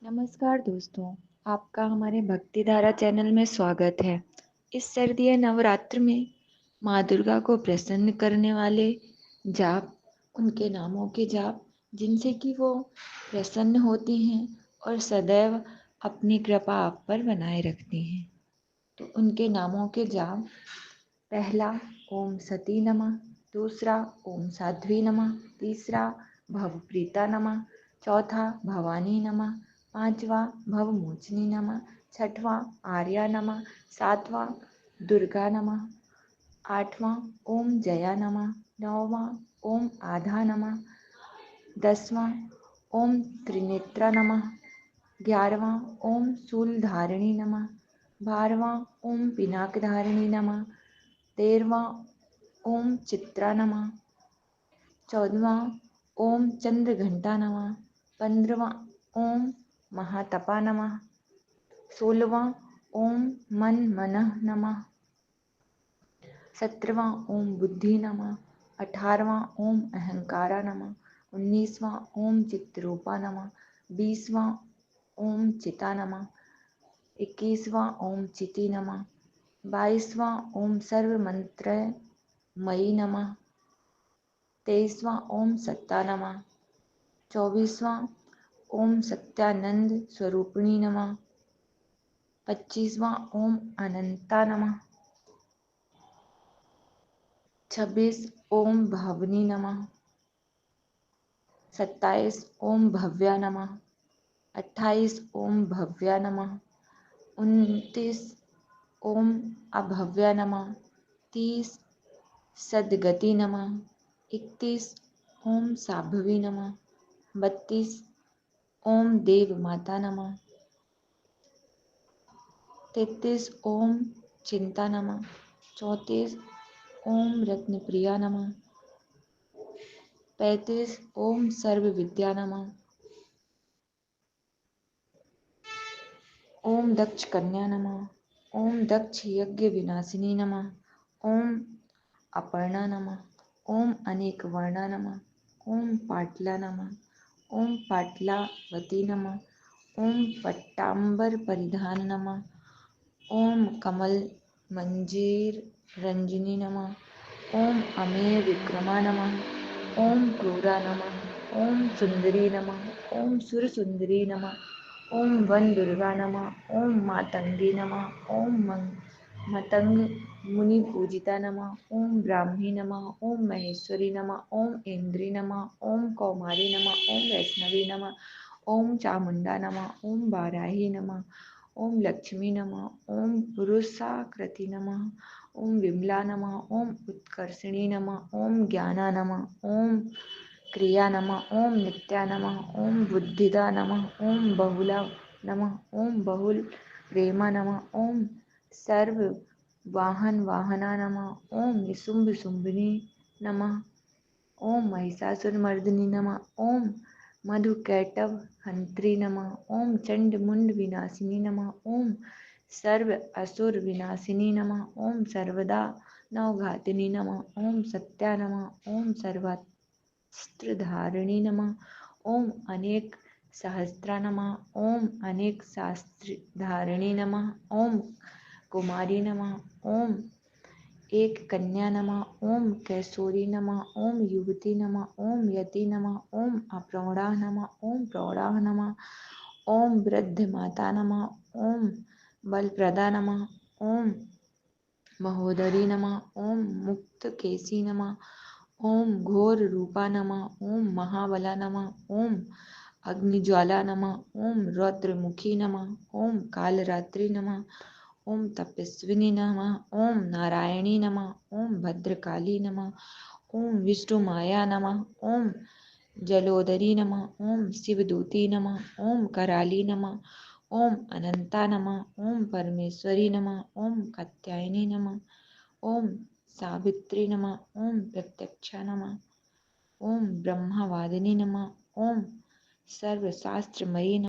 नमस्कार दोस्तों, आपका हमारे भक्ति धारा चैनल में स्वागत है। इस शारदीय नवरात्र में माँ दुर्गा को प्रसन्न करने वाले जाप, उनके नामों के जाप, जिनसे कि वो प्रसन्न होती हैं और सदैव अपनी कृपा आप पर बनाए रखती हैं। तो उनके नामों के जाप, पहला ओम सती नमः, दूसरा ओम साध्वी नमः, तीसरा भवप्रीता नमः, चौथा भवानी नमः, पांचवा भवमोचनी नमः, छठवां आर्या नमः, सातवां दुर्गा नमः, आठवां ओम जया नमः, नौवां ओम आधा नमः, दसवां ओम त्रिनेत्रा नमः, 11वां ओम शूलधारिणी नमः, 12वां ओम पिनाकधारिणी नमः, 13वां ओम चित्रा नमः, 14वां ओम चंद्रघंटा नमः, 15वां ओम महातपा नमः, 16वां ओम मन मनः नमः, 17वां ओम बुद्धि नमः, 18वां ओम अहंकारा नमः, 19वां ओम चित्तरूपा नमः, 20वां ओम चिता नमः, 21वां ओम चिति नमः, 22वां ओम सर्व मंत्र मयी नमः, 23वां ओम सत्ता नमः, 24वां ओम सत्यानंद स्वरूपिणी नमः, 25वां ओम अनंता नमः, 26 ओम भावनी नमः, 27 ओम भव्या नमः, 28 ओम भव्या नमः, 29 ओम अभव्या नमः, 30 सद्गति नमः, 31 ओम साभवी नमः, 32 ओम देव माता नमः, 33 ओम चिंता नमः, 34 ओम रत्नप्रिया नमः, 35 ओम सर्व विद्या नमः, ओम दक्ष कन्या नमः, ओम दक्ष यज्ञ विनाशिनी नमः, ओम अपर्णा नमः, ओम अनेक वर्णा नमः, ओम पाटला नमः, ओम पाटलावती नमः, ओम पट्टांबर परिधान नमः, ओम कमल मंजीर रंजिनी नमः, ओम अमेय विक्रमा नमः, ओम क्रूरा नमः, ओम सुंदरी नमः, ओम सुर सुंदरी नमः, ओम वन दुर्गा नमः, ओम मातंगी नमः, ओम मतंग मुनि पूजिता नमः, ओम ब्राह्मी नमः, ओम महेश्वरी नमः, ओम इंद्री नमः, ओम कौमारी नमः, ओम वैष्णवी नमः, ओम चामुंडा नमः, ओम बाराही नमः, ओम लक्ष्मी नमः, ओम पुरुषाकृति नमः, ओम विमला नमः, ओम उत्कर्षिणी नमः, ओम ज्ञाना नमः, ओम क्रिया नमः, ओम नित्या नमः, ओम बुद्धिदा नमः, ओम बहुला नमः, ओम बहुल प्रेमा नमः, ओम सर्व वाहन वाहना नमः, ओम निशुंभ शुंभिनी नमः, ओम महिषासुरमर्दिनी नमः, ओम मधुकैटभ हंत्री नमः, ओम चंड मुंड विनाशिनी नमः, ओम सर्व असुर विनाशिनी नमः, ओम सर्वदा नवघातिनी नमः, ओम सत्या नमः, ओम सर्वास्त्रधारिणी नमः, ओम अनेक सहस्रा नमः, ओम अनेक शास्त्रधारिणी नमः, ओम कुमारी नमः, ओम एक कन्या नमः, ओम कैशोरी नमः, ओम युवती नमः, ओम यति नमः, ओम अप्रौढ़ा नमः, ओम प्रौढ़ा नमः, ओम वृद्ध माता नमः, ओम बलप्रदा नमः, ओम महोदरी नमः, ओम मुक्त केसी नमः, ओम घोर रूपा नमः, ओम महाबला नमः, ओम अग्निज्वाला नमः, ओम रौद्रमुखी नमः, ओम कालरात्रि नमः, ओम तपस्विनी नमः, ओम नारायणी नमः, ओम भद्रकाली नमः, ओम विष्णुमाया नमः, ओम जलोदरी नमः, ओम शिवदूती नमः, ओम कराली नमः, ओम अनंता नमः, ओम परमेश्वरी नमः, ओम कात्यायनी नमः, ओम सावित्री नमः, ओम प्रत्यक्षा नमः, ओम ब्रह्मवादिनी नमः, ओम सर्वशास्त्रमयी नमः।